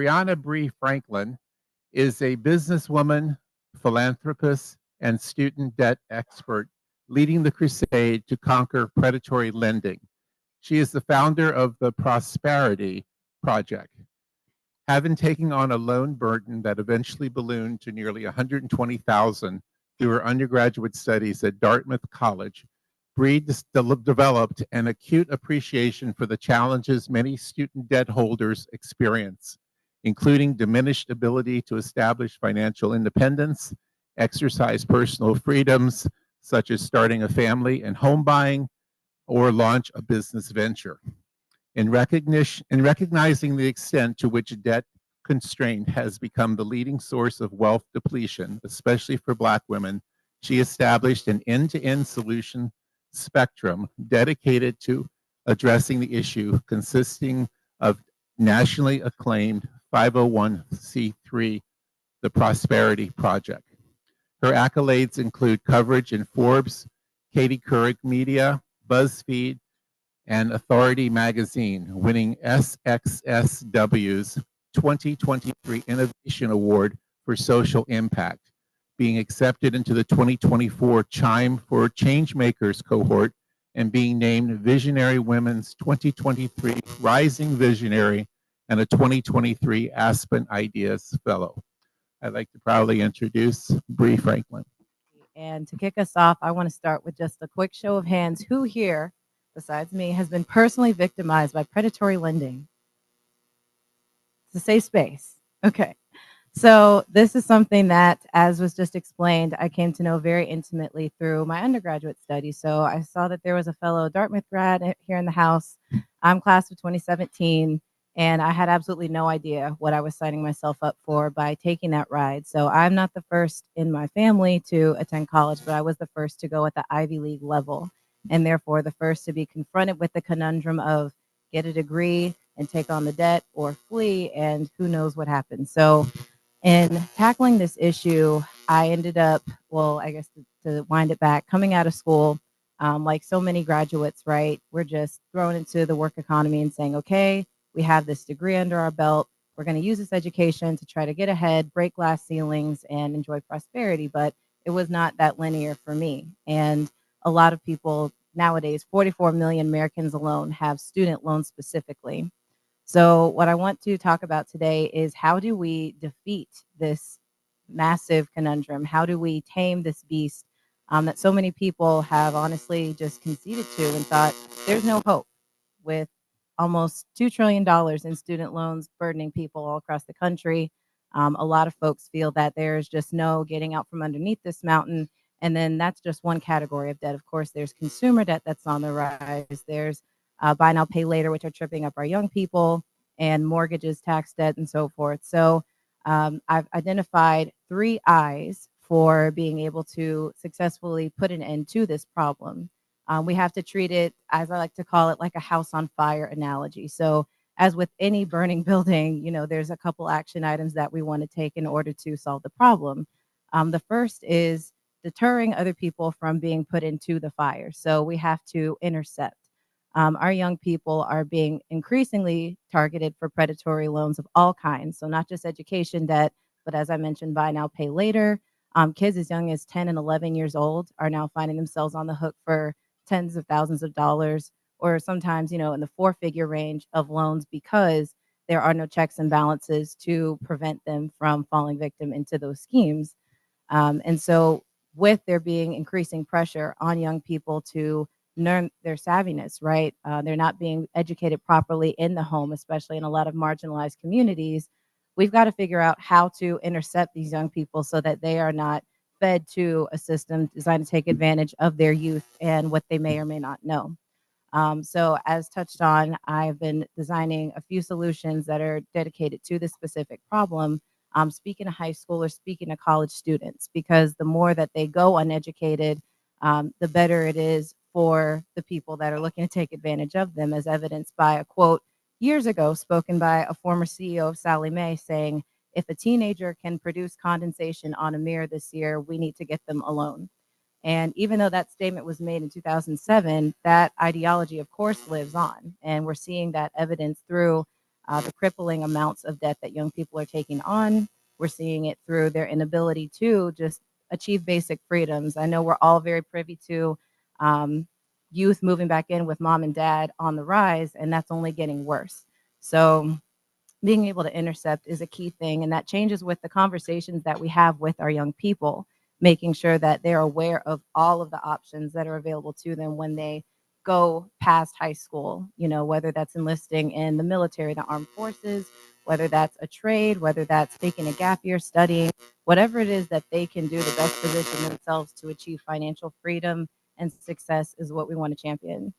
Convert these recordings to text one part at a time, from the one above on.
Briana Bree Franklin is a businesswoman, philanthropist, and student debt expert leading the crusade to conquer predatory lending. She is the founder of the Prosperity Project, having taken on a loan burden that eventually ballooned to nearly 120,000 through her undergraduate studies at Dartmouth College. Bree developed an acute appreciation for the challenges many student debt holders experience, including diminished ability to establish financial independence, exercise personal freedoms, such as starting a family and home buying, or launch a business venture. In recognizing the extent to which debt constraint has become the leading source of wealth depletion, especially for Black women, she established an end-to-end solution spectrum dedicated to addressing the issue, consisting of nationally acclaimed 501c3, the Prosperity Project. Her accolades include coverage in Forbes, Katie Couric Media, BuzzFeed, and Authority Magazine, winning SXSW's 2023 Innovation Award for Social Impact, being accepted into the 2024 Chime for Changemakers cohort, and being named Visionary Women's 2023 Rising Visionary and a 2023 Aspen Ideas Fellow. I'd like to proudly introduce Bree Franklin. And to kick us off, I want to start with just a quick show of hands. Who here, besides me, has been personally victimized by predatory lending? It's a safe space. Okay. So this is something that, as was just explained, I came to know very intimately through my undergraduate studies. So I saw that there was a fellow Dartmouth grad here in the house. I'm class of 2017, and I had absolutely no idea what I was signing myself up for by taking that ride. So I'm not the first in my family to attend college, but I was the first to go at the Ivy League level, and therefore the first to be confronted with the conundrum of get a degree and take on the debt or flee, and who knows what happened. So in tackling this issue, I ended up, well, I guess to wind it back, coming out of school, like so many graduates, right? We're just thrown into the work economy and saying, okay, we have this degree under our belt. We're going to use this education to try to get ahead, break glass ceilings, and enjoy prosperity. But it was not that linear for me. And a lot of people nowadays, 44 million Americans alone have student loans specifically. So what I want to talk about today is how do we defeat this massive conundrum? How do we tame this beast that so many people have honestly just conceded to and thought there's no hope, with almost $2 trillion in student loans burdening people all across the country. A lot of folks feel that there's just no getting out from underneath this mountain. And then that's just one category of debt. Of course, there's consumer debt that's on the rise. There's buy now, pay later, which are tripping up our young people, and mortgages, tax debt, and so forth. So I've identified 3 I's for being able to successfully put an end to this problem. We have to treat it, as I like to call it, like a house on fire analogy. So as with any burning building, you know, there's a couple action items that we want to take in order to solve the problem. The first is deterring other people from being put into the fire. So we have to intercept. Our young people are being increasingly targeted for predatory loans of all kinds. So not just education debt, but as I mentioned, buy now, pay later. Kids as young as 10 and 11 years old are now finding themselves on the hook for tens of thousands of dollars, or sometimes, you know, in the 4-figure range of loans, because there are no checks and balances to prevent them from falling victim into those schemes. And so with there being increasing pressure on young people to learn their savviness, right? They're not being educated properly in the home, especially in a lot of marginalized communities. We've got to figure out how to intercept these young people so that they are not fed to a system designed to take advantage of their youth and what they may or may not know. So as touched on, I've been designing a few solutions that are dedicated to this specific problem, speaking to high school or speaking to college students, because the more that they go uneducated, the better it is for the people that are looking to take advantage of them, as evidenced by a quote years ago spoken by a former CEO of Sallie Mae saying, if a teenager can produce condensation on a mirror this year, we need to get them alone. And even though that statement was made in 2007, that ideology, of course, lives on. And we're seeing that evidence through the crippling amounts of debt that young people are taking on. We're seeing it through their inability to just achieve basic freedoms. I know we're all very privy to youth moving back in with mom and dad on the rise, and that's only getting worse. So being able to intercept is a key thing, and that changes with the conversations that we have with our young people, making sure that they're aware of all of the options that are available to them when they go past high school, whether that's enlisting in the military, the armed forces, whether that's a trade, whether that's taking a gap year, studying, whatever it is that they can do to best position themselves to achieve financial freedom and success is what we want to champion.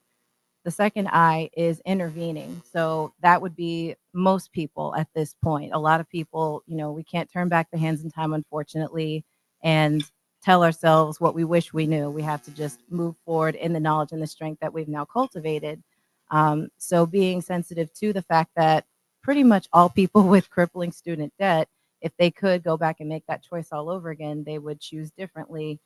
The second I is intervening. So that would be most people at this point. A lot of people, we can't turn back the hands in time, unfortunately, and tell ourselves what we wish we knew. We have to just move forward in the knowledge and the strength that we've now cultivated. So being sensitive to the fact that pretty much all people with crippling student debt, if they could go back and make that choice all over again, they would choose differently.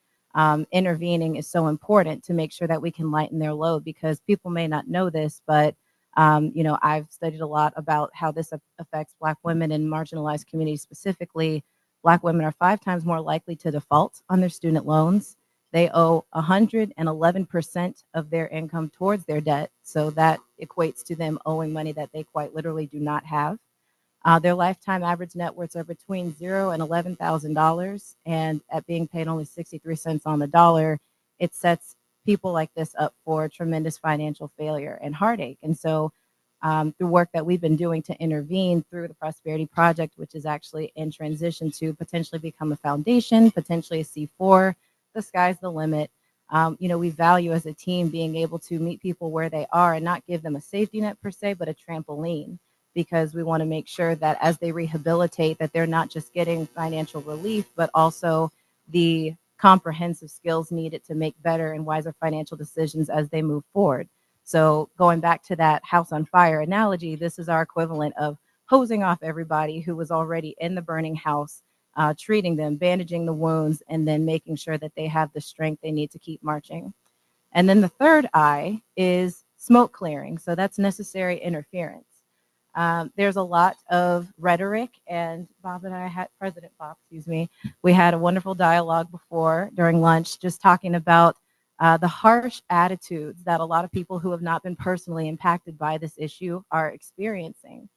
Intervening is so important to make sure that we can lighten their load, because people may not know this, but I've studied a lot about how this affects Black women and marginalized communities specifically. Black women are 5 times more likely to default on their student loans. They owe 111% of their income towards their debt. So that equates to them owing money that they quite literally do not have. Their lifetime average net worths are between $0 and $11,000, and at being paid only 63 cents on the dollar, it sets people like this up for tremendous financial failure and heartache. And so, the work that we've been doing to intervene through the Prosperity Project, which is actually in transition to potentially become a foundation, potentially a C4, the sky's the limit. We value as a team being able to meet people where they are and not give them a safety net per se, but a trampoline, because we want to make sure that as they rehabilitate, that they're not just getting financial relief, but also the comprehensive skills needed to make better and wiser financial decisions as they move forward. So going back to that house on fire analogy, this is our equivalent of hosing off everybody who was already in the burning house, treating them, bandaging the wounds, and then making sure that they have the strength they need to keep marching. And then the third I is smoke clearing. So that's necessary interference. There's a lot of rhetoric, and President Bob, we had a wonderful dialogue before during lunch, just talking about the harsh attitudes that a lot of people who have not been personally impacted by this issue are experiencing,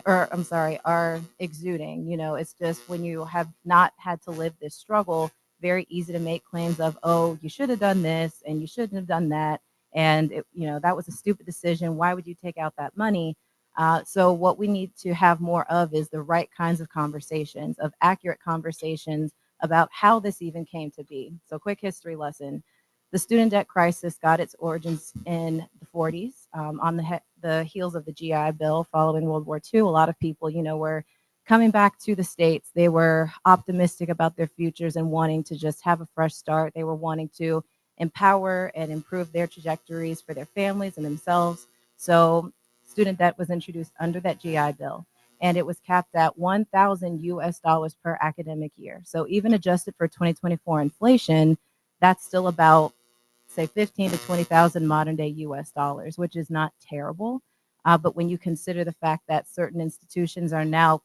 are exuding. It's just when you have not had to live this struggle, very easy to make claims of, oh, you should have done this and you shouldn't have done that. And, that was a stupid decision. Why would you take out that money? So what we need to have more of is the right kinds of conversations, of accurate conversations about how this even came to be. So quick history lesson. The student debt crisis got its origins in the 40s on the heels of the GI Bill following World War II. A lot of people, were coming back to the States. They were optimistic about their futures and wanting to just have a fresh start. They were wanting to empower and improve their trajectories for their families and themselves. So student debt was introduced under that GI Bill, and it was capped at $1,000 per academic year. So even adjusted for 2024 inflation, that's still about, say, 15 to 20,000 modern day US dollars, which is not terrible. But when you consider the fact that certain institutions are now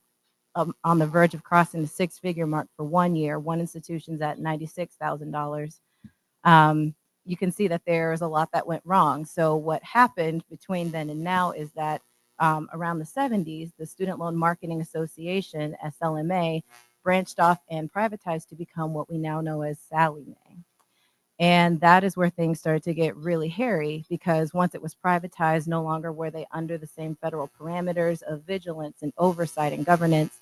on the verge of crossing the 6-figure mark for 1 year, one institution's at $96,000. You can see that there is a lot that went wrong. So what happened between then and now is that around the 70s, the Student Loan Marketing Association, SLMA, branched off and privatized to become what we now know as Sallie Mae. And that is where things started to get really hairy, because once it was privatized, no longer were they under the same federal parameters of vigilance and oversight and governance.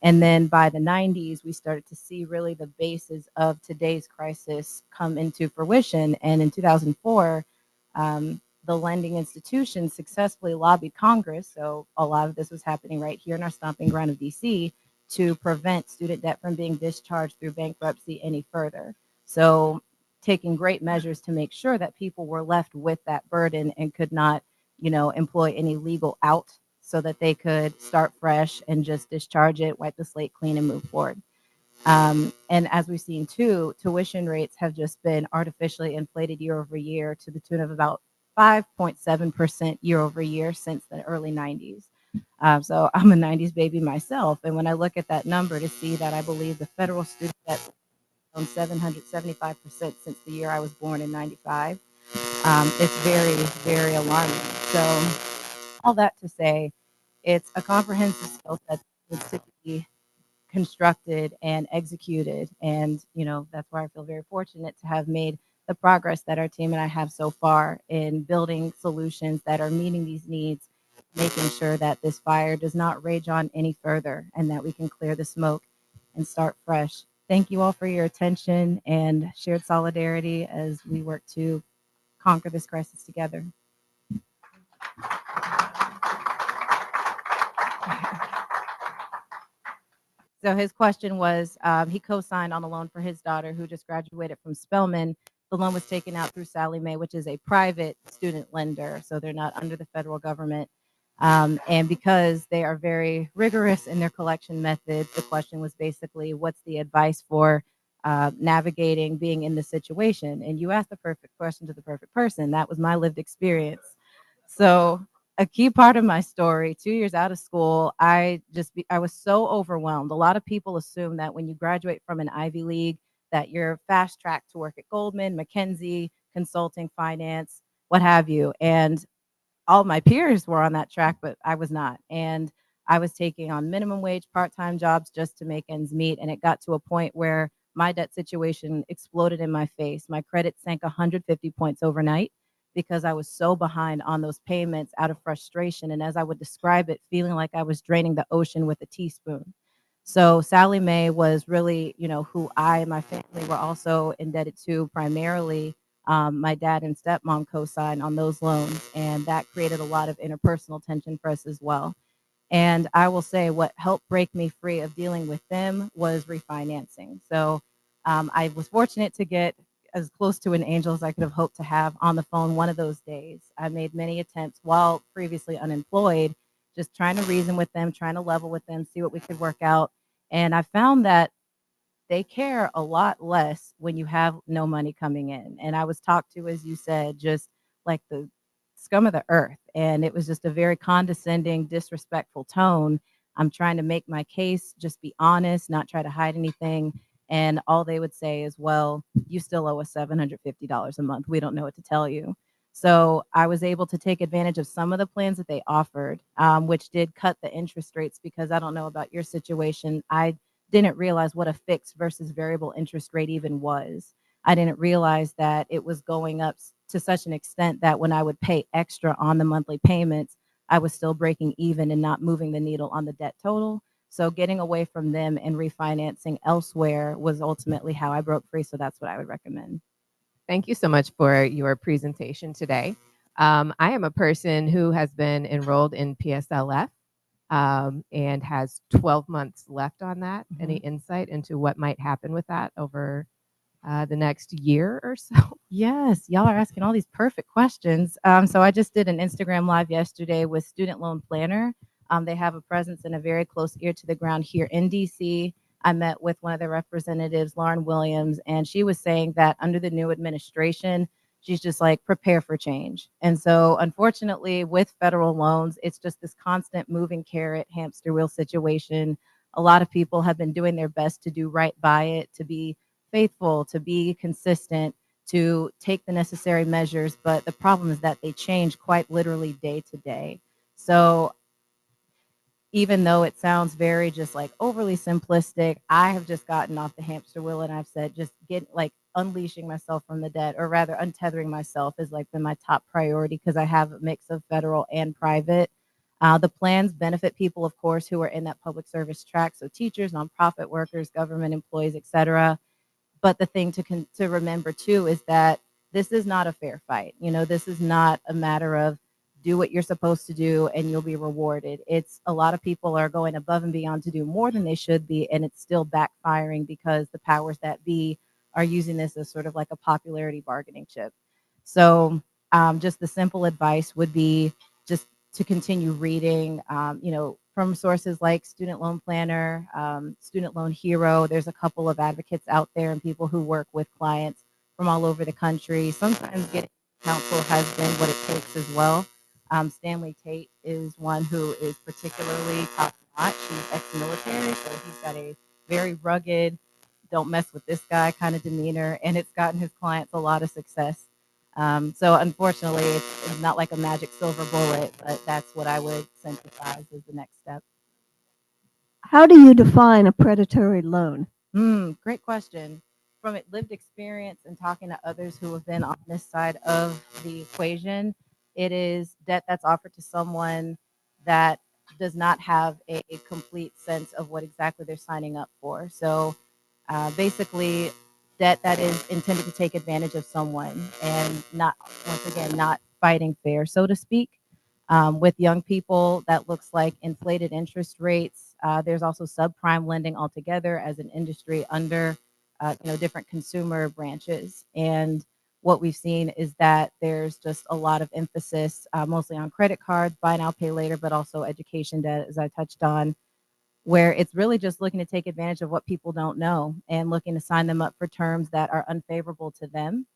And then by the 90s, we started to see really the basis of today's crisis come into fruition. And in 2004, the lending institutions successfully lobbied Congress. So a lot of this was happening right here in our stomping ground of DC, to prevent student debt from being discharged through bankruptcy any further. So taking great measures to make sure that people were left with that burden and could not, employ any legal out, so that they could start fresh and just discharge it, wipe the slate clean, and move forward. And as we've seen too, tuition rates have just been artificially inflated year over year to the tune of about 5.7% year over year since the early 90s. So I'm a 90s baby myself. And when I look at that number to see that I believe the federal student debt on 775% since the year I was born in 95, it's very, very alarming. So all that to say, it's a comprehensive skill set that needs to be constructed and executed. And, that's why I feel very fortunate to have made the progress that our team and I have so far in building solutions that are meeting these needs, making sure that this fire does not rage on any further and that we can clear the smoke and start fresh. Thank you all for your attention and shared solidarity as we work to conquer this crisis together. So his question was, he co-signed on a loan for his daughter who just graduated from Spelman. The loan was taken out through Sallie Mae, which is a private student lender, so they're not under the federal government. And because they are very rigorous in their collection methods, the question was basically, what's the advice for navigating being in this situation? And you asked the perfect question to the perfect person. That was my lived experience. So a key part of my story, 2 years out of school, I was so overwhelmed. A lot of people assume that when you graduate from an Ivy League, that you're fast tracked to work at Goldman, McKinsey, consulting, finance, what have you. And all my peers were on that track, but I was not. And I was taking on minimum wage part-time jobs just to make ends meet. And it got to a point where my debt situation exploded in my face. My credit sank 150 points overnight because I was so behind on those payments out of frustration. And as I would describe it, feeling like I was draining the ocean with a teaspoon. So Sallie Mae was really, who I and my family were also indebted to primarily. My dad and stepmom co-signed on those loans, and that created a lot of interpersonal tension for us as well. And I will say what helped break me free of dealing with them was refinancing. So I was fortunate to get as close to an angel as I could have hoped to have on the phone one of those days. I made many attempts while previously unemployed, just trying to reason with them, trying to level with them, see what we could work out. And I found that they care a lot less when you have no money coming in. And I was talked to, as you said, just like the scum of the earth. And it was just a very condescending, disrespectful tone. I'm trying to make my case, just be honest, not try to hide anything. And all they would say is, well, you still owe us $750 a month. We don't know what to tell you. So I was able to take advantage of some of the plans that they offered, which did cut the interest rates because I don't know about your situation. I didn't realize what a fixed versus variable interest rate even was. I didn't realize that it was going up to such an extent that when I would pay extra on the monthly payments, I was still breaking even and not moving the needle on the debt total. So getting away from them and refinancing elsewhere was ultimately how I broke free. So that's what I would recommend. Thank you so much for your presentation today. I am a person who has been enrolled in PSLF and has 12 months left on that. Mhm. Any insight into what might happen with that over the next year or so? Yes, y'all are asking all these perfect questions. So I just did an Instagram live yesterday with Student Loan Planner. They have a presence and a very close ear to the ground here in DC. I met with one of their representatives, Lauren Williams, and she was saying that under the new administration, she's just like, prepare for change. And so unfortunately, with federal loans, it's just this constant moving carrot, hamster wheel situation. A lot of people have been doing their best to do right by it, to be faithful, to be consistent, to take the necessary measures. But the problem is that they change quite literally day to day. So even though it sounds very just like overly simplistic, I have just gotten off the hamster wheel and I've said just get like unleashing myself from the debt, or rather untethering myself has like been my top priority because I have a mix of federal and private. The plans benefit people, of course, who are in that public service track, so teachers, nonprofit workers, government employees, etc. But the thing to remember too is that this is not a fair fight. This is not a matter of do what you're supposed to do and you'll be rewarded. It's a lot of people are going above and beyond to do more than they should be, and it's still backfiring because the powers that be are using this as sort of like a popularity bargaining chip. So just the simple advice would be just to continue reading, from sources like Student Loan Planner, Student Loan Hero. There's a couple of advocates out there and people who work with clients from all over the country. Sometimes getting counsel has been what it takes as well. Stanley Tate is one who is particularly top notch. He's ex-military, so he's got a very rugged, don't mess with this guy kind of demeanor, and it's gotten his clients a lot of success. So unfortunately, it's not like a magic silver bullet, but that's what I would synthesize as the next step. How do you define a predatory loan? Great question. From lived experience and talking to others who have been on this side of the equation, it is debt that's offered to someone that does not have a complete sense of what exactly they're signing up for. So basically, debt that is intended to take advantage of someone and not, once again, not fighting fair, so to speak. With young people, that looks like inflated interest rates. There's also subprime lending altogether as an industry under different consumer branches. And what we've seen is that there's just a lot of emphasis, mostly on credit cards, buy now, pay later, but also education debt, as I touched on, where it's really just looking to take advantage of what people don't know and looking to sign them up for terms that are unfavorable to them.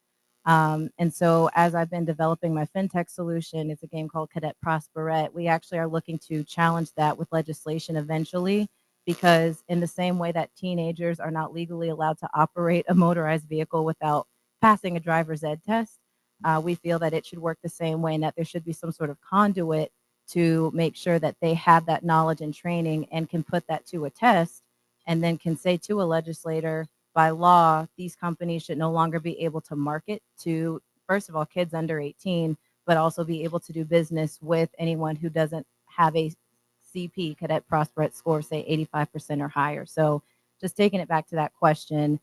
And so as I've been developing my fintech solution, it's a game called Cadet Prosparette. We actually are looking to challenge that with legislation eventually, because in the same way that teenagers are not legally allowed to operate a motorized vehicle without passing a driver's ed test, we feel that it should work the same way and that there should be some sort of conduit to make sure that they have that knowledge and training and can put that to a test and then can say to a legislator, by law, these companies should no longer be able to market to, first of all, kids under 18, but also be able to do business with anyone who doesn't have a CP, Cadet Prosparette score, say 85% or higher. So just taking it back to that question,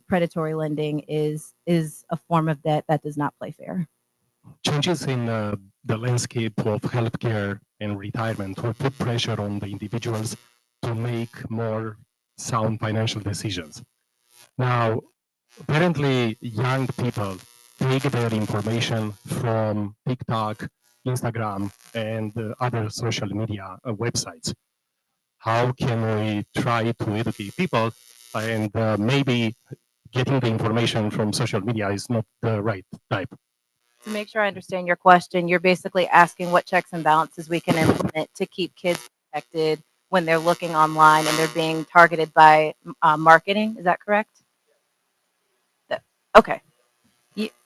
predatory lending is a form of debt that does not play fair. Changes in the landscape of healthcare and retirement will put pressure on the individuals to make more sound financial decisions. Now, apparently, young people take their information from TikTok, Instagram, and other social media websites. How can we try to educate people? And maybe getting the information from social media is not the right type. To make sure I understand your question, you're basically asking what checks and balances we can implement to keep kids protected when they're looking online and they're being targeted by marketing. Is that correct? Okay.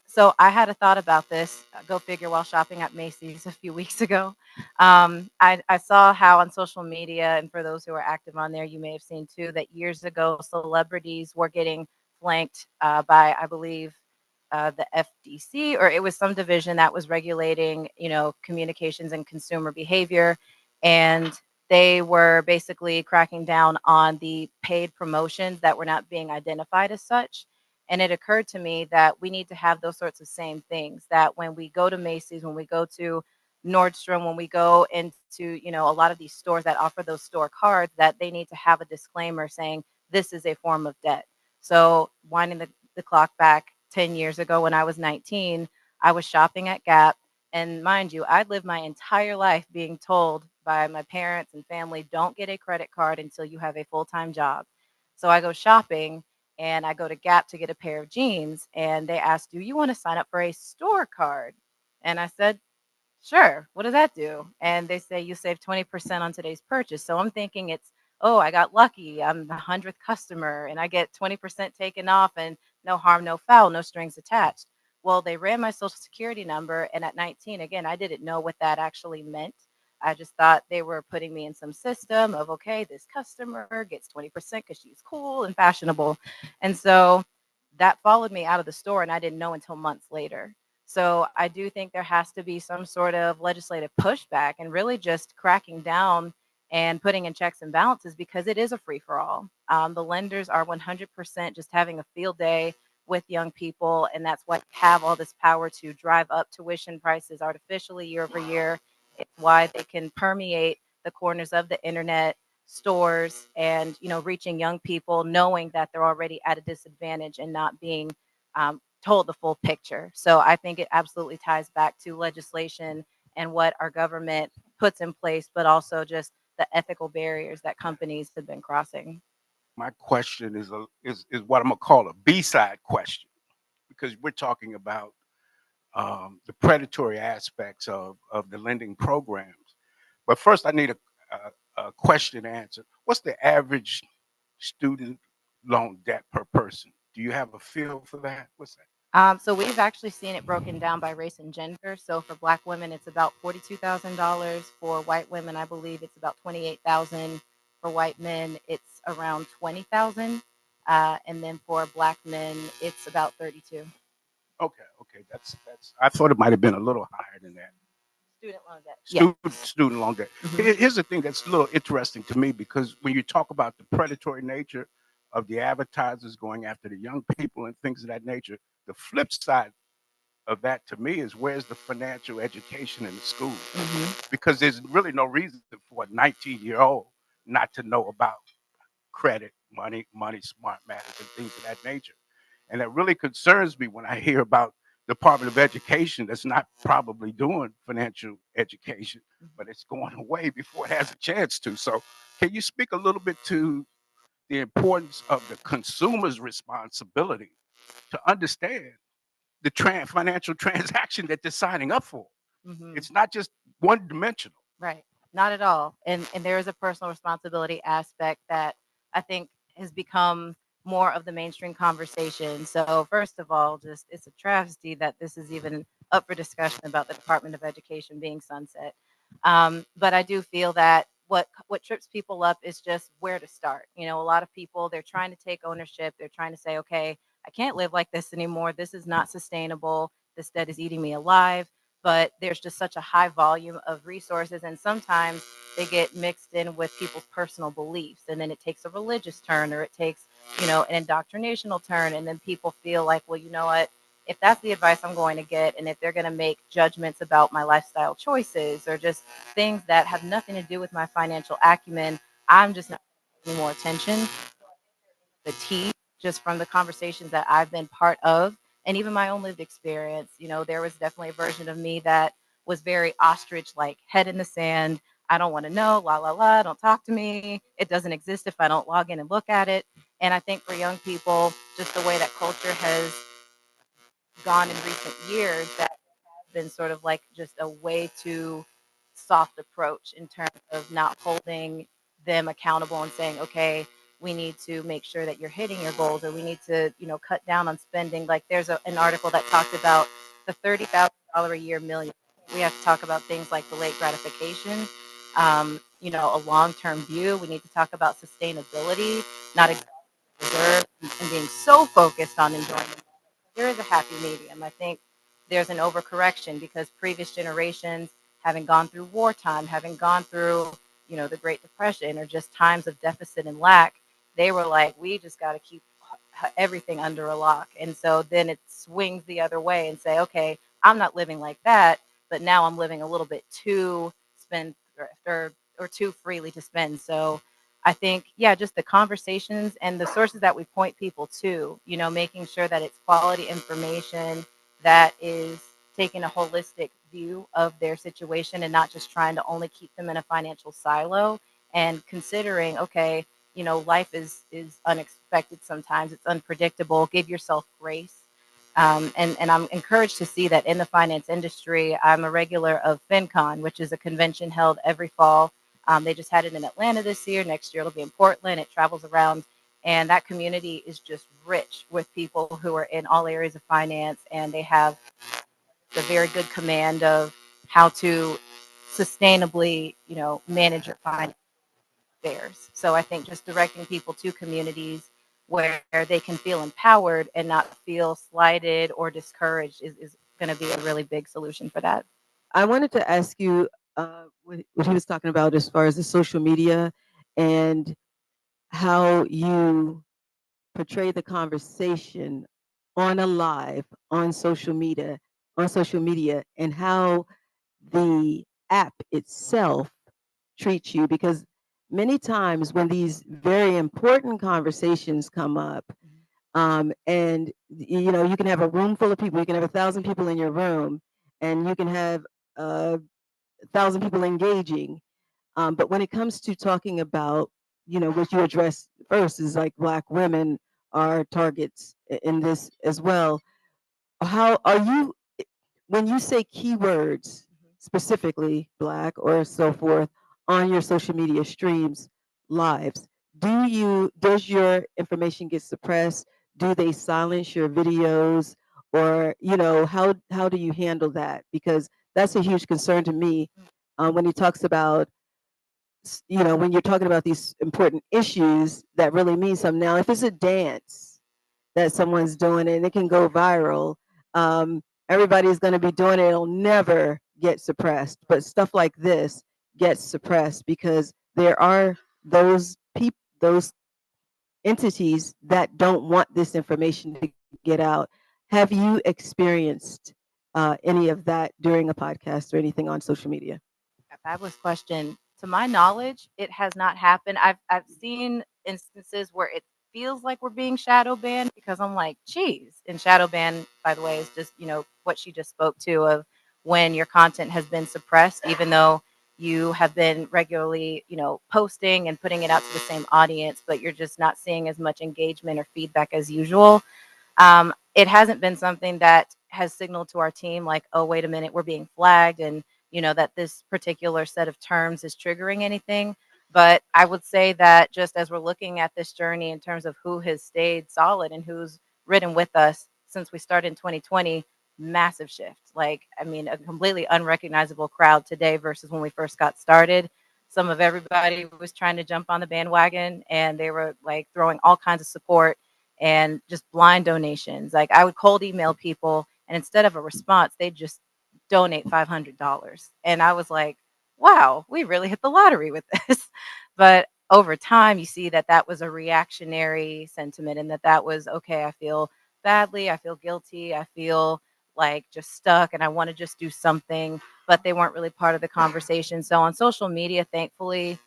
So I had a thought about this, go figure, while shopping at Macy's a few weeks ago. I saw how on social media, and for those who are active on there, you may have seen too, that years ago, celebrities were getting flanked by, I believe, the FDC, or it was some division that was regulating, communications and consumer behavior. And they were basically cracking down on the paid promotions that were not being identified as such. And it occurred to me that we need to have those sorts of same things, that when we go to Macy's, when we go to Nordstrom, when we go into, a lot of these stores that offer those store cards, that they need to have a disclaimer saying this is a form of debt. So winding the clock back 10 years ago when I was 19, I was shopping at Gap. And mind you, I'd lived my entire life being told by my parents and family, don't get a credit card until you have a full-time job. So I go shopping and I go to Gap to get a pair of jeans, and they asked, do you want to sign up for a store card? And I said, sure. What does that do? And they say you save 20% on today's purchase. So I'm thinking it's, oh, I got lucky. I'm the 100th customer and I get 20% taken off and no harm, no foul, no strings attached. Well, they ran my social security number. And at 19, again, I didn't know what that actually meant. I just thought they were putting me in some system of, okay, this customer gets 20% because she's cool and fashionable. And so that followed me out of the store, and I didn't know until months later. So I do think there has to be some sort of legislative pushback and really just cracking down and putting in checks and balances, because it is a free for all. The lenders are 100% just having a field day with young people, and that's what have all this power to drive up tuition prices artificially year over year. It's why they can permeate the corners of the internet, stores, and reaching young people, knowing that they're already at a disadvantage and not being told the full picture. So I think it absolutely ties back to legislation and what our government puts in place, but also just the ethical barriers that companies have been crossing. My question is what I'm gonna call a B-side question, because we're talking about the predatory aspects of the lending programs. But first, I need a question answered. What's the average student loan debt per person? Do you have a feel for that? What's that? So we've actually seen it broken down by race and gender. So for Black women, it's about $42,000. For white women, I believe it's about $28,000. For white men, it's around $20,000. And then for Black men, it's about 32. Okay, that's. I thought it might have been a little higher than that. Student loan debt. Yeah. Student loan debt. Mhm. Here's the thing that's a little interesting to me, because when you talk about the predatory nature of the advertisers going after the young people and things of that nature, the flip side of that to me is, where's the financial education in the school? Mhm. Because there's really no reason for a 19-year-old not to know about credit, money smart matters, and things of that nature. And that really concerns me when I hear about Department of Education that's not probably doing financial education, but it's going away before it has a chance to. So can you speak a little bit to the importance of the consumer's responsibility to understand the financial transaction that they're signing up for? Mhm. It's not just one dimensional. Right. Not at all. And there is a personal responsibility aspect that I think has become more of the mainstream conversation. So first of all, just it's a travesty that this is even up for discussion about the Department of Education being sunset. But I do feel that what trips people up is just where to start. You know, a lot of people, they're trying to take ownership. They're trying to say, okay, I can't live like this anymore. This is not sustainable. This debt is eating me alive. But there's just such a high volume of resources, and sometimes they get mixed in with people's personal beliefs, and then it takes a religious turn, or it takes, you know, an indoctrinational turn, and then people feel like, well, you know what, if that's the advice I'm going to get, and if they're going to make judgments about my lifestyle choices or just things that have nothing to do with my financial acumen, I'm just not paying more attention. The tea, just from the conversations that I've been part of, and even my own lived experience. You know, there was definitely a version of me that was very ostrich like, head in the sand. I don't want to know, la la la, don't talk to me. It doesn't exist if I don't log in and look at it. And I think for young people, just the way that culture has gone in recent years, that has been sort of like just a way too soft approach in terms of not holding them accountable and saying, okay, we need to make sure that you're hitting your goals, or we need to, you know, cut down on spending. Like there's an article that talked about the $30,000 a year million. We have to talk about things like delayed gratification, you know, a long-term view. We need to talk about sustainability, not exhausting reserve, and being so focused on enjoying the there is a happy medium. I think there's an overcorrection because previous generations, having gone through wartime, having gone through, you know, the Great Depression or just times of deficit and lack, they were like, we just got to keep everything under a lock. And so then it swings the other way and say, okay, I'm not living like that, but now I'm living a little bit too spendthrift or too freely to spend. So I think, yeah, just the conversations and the sources that we point people to, you know, making sure that it's quality information that is taking a holistic view of their situation and not just trying to only keep them in a financial silo, and considering, okay, you know, life is unexpected sometimes, it's unpredictable. Give yourself grace. And I'm encouraged to see that in the finance industry. I'm a regular of FinCon, which is a convention held every fall. They just had it in Atlanta this year. Next year it'll be in Portland. It travels around. And that community is just rich with people who are in all areas of finance. And they have a very good command of how to sustainably, you know, manage your finance affairs. So I think just directing people to communities where they can feel empowered and not feel slighted or discouraged is going to be a really big solution for that. I wanted to ask you what he was talking about as far as the social media and how you portray the conversation on a live on social media, and how the app itself treats you, because many times when these very important conversations come up, and you know, you can have a room full of people, you can have 1,000 people in your room, and you can have 1,000 people engaging, but when it comes to talking about, you know, what you address first is like Black women are targets in this as well. How are you? when you say keywords, specifically Black or so forth, on your social media streams, lives, does your information get suppressed? Do they silence your videos? Or, how do you handle that? Because that's a huge concern to me when he talks about, when you're talking about these important issues that really mean something. Now, if it's a dance that someone's doing and it can go viral, everybody's going to be doing it. It'll never get suppressed. But stuff like this gets suppressed because there are those people, those entities that don't want this information to get out. Have you experienced any of that during a podcast or anything on social media? A fabulous question. To my knowledge, it has not happened. I've seen instances where it feels like we're being shadow banned because I'm like, geez. And shadow ban, by the way, is just, what she just spoke to of when your content has been suppressed, even though you have been regularly, posting and putting it out to the same audience, but you're just not seeing as much engagement or feedback as usual. It hasn't been something that has signaled to our team like, oh, wait a minute, we're being flagged and that this particular set of terms is triggering anything. But I would say that just as we're looking at this journey in terms of who has stayed solid and who's ridden with us since we started in 2020, massive shift. Like, I mean, a completely unrecognizable crowd today versus when we first got started. Some of everybody was trying to jump on the bandwagon and they were like throwing all kinds of support and just blind donations. Like I would cold email people and instead of a response, they'd just donate $500. And I was like, wow, we really hit the lottery with this. But over time, you see that that was a reactionary sentiment and that was, okay, I feel badly, I feel guilty, I feel like just stuck and I want to just do something, but they weren't really part of the conversation. So on social media, thankfully,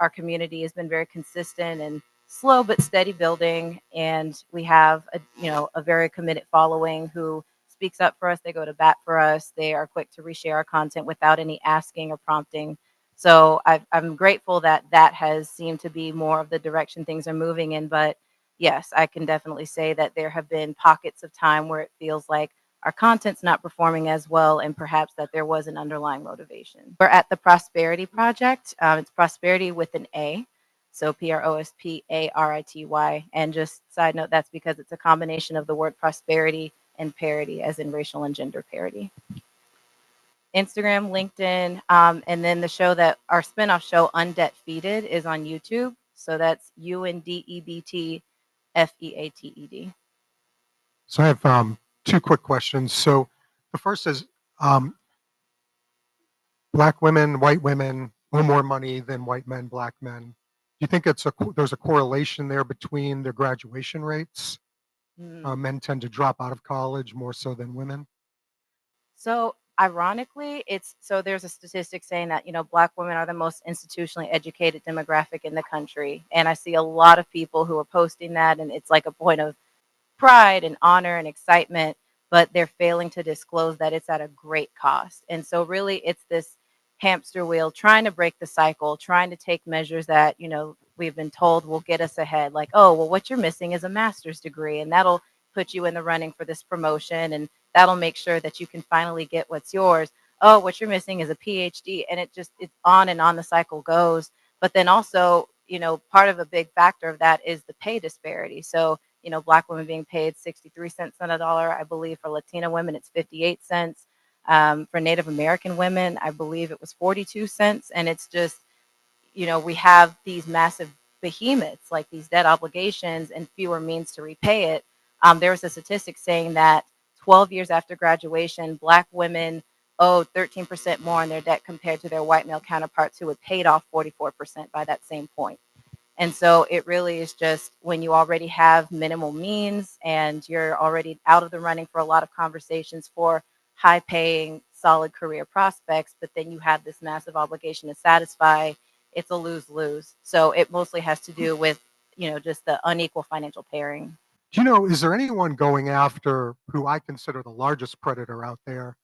our community has been very consistent and slow but steady building. And we have a very committed following who speaks up for us. They go to bat for us. They are quick to reshare our content without any asking or prompting. So I'm grateful that that has seemed to be more of the direction things are moving in. But yes, I can definitely say that there have been pockets of time where it feels like our content's not performing as well and perhaps that there was an underlying motivation. We're at the Prosperity Project. It's prosperity with an A. So Prosparity. And just side note, that's because it's a combination of the word prosperity and parity, as in racial and gender parity. Instagram, LinkedIn, and then the show that our spinoff show, UnDEBTfeated, is on YouTube. So that's UnDEBTfeated. So I have two quick questions. So the first is Black women, white women owe more money than white men, Black men. Do you think there's a correlation there between their graduation rates? Men tend to drop out of college more so than women. So ironically, there's a statistic saying that, Black women are the most institutionally educated demographic in the country. And I see a lot of people who are posting that, and it's like a point of pride and honor and excitement, but they're failing to disclose that it's at a great cost. And so really it's this hamster wheel trying to break the cycle, trying to take measures that, we've been told will get us ahead. Like, oh, well, what you're missing is a master's degree, and that'll put you in the running for this promotion, and that'll make sure that you can finally get what's yours. Oh, what you're missing is a PhD. And it's on and on the cycle goes. But then also, part of a big factor of that is the pay disparity. So, Black women being paid 63 cents on a dollar. I believe for Latina women, it's 58 cents. For Native American women, I believe it was 42 cents. And it's just, we have these massive behemoths, like these debt obligations and fewer means to repay it. There was a statistic saying that 12 years after graduation, Black women owed 13% more on their debt compared to their white male counterparts who had paid off 44% by that same point. And so it really is just when you already have minimal means and you're already out of the running for a lot of conversations for high paying, solid career prospects, but then you have this massive obligation to satisfy, it's a lose-lose. So it mostly has to do with, just the unequal financial pairing. Do you know, is there anyone going after who I consider the largest predator out there,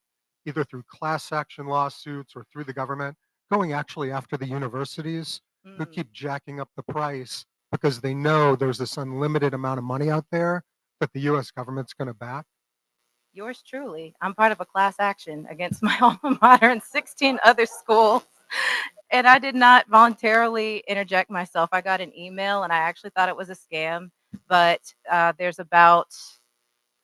either through class action lawsuits or through the government, going actually after the universities who keep jacking up the price because they know there's this unlimited amount of money out there that the US government's going to back? yours truly. I'm part of a class action against my alma mater and 16 other schools. And I did not voluntarily interject myself. I got an email and I actually thought it was a scam, but there's about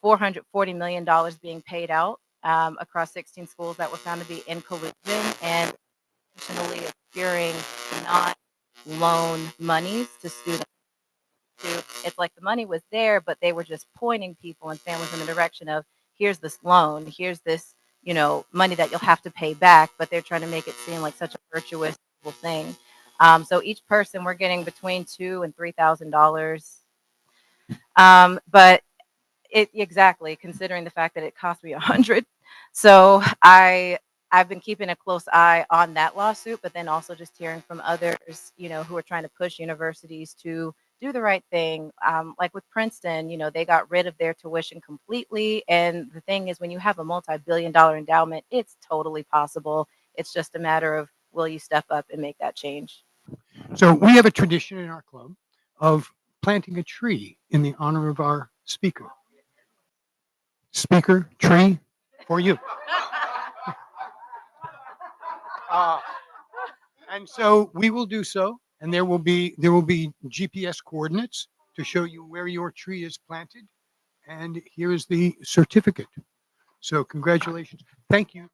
$440 million being paid out across 16 schools that were found to be in collusion and intentionally obscuring non-loan monies to students. It's like the money was there, but they were just pointing people and families in the direction of here's this loan, here's this, money that you'll have to pay back, but they're trying to make it seem like such a virtuous thing. So each person we're getting between $2,000 and $3,000. But it exactly considering the fact that it cost me 100. So I've been keeping a close eye on that lawsuit, but then also just hearing from others, who are trying to push universities to do the right thing. Like with Princeton, they got rid of their tuition completely. And the thing is, when you have a multi-billion-dollar endowment, it's totally possible. It's just a matter of will you step up and make that change? So we have a tradition in our club of planting a tree in the honor of our speaker. Speaker, tree for you. And so we will do so, and there will be GPS coordinates to show you where your tree is planted. And here is the certificate. So congratulations. Thank you.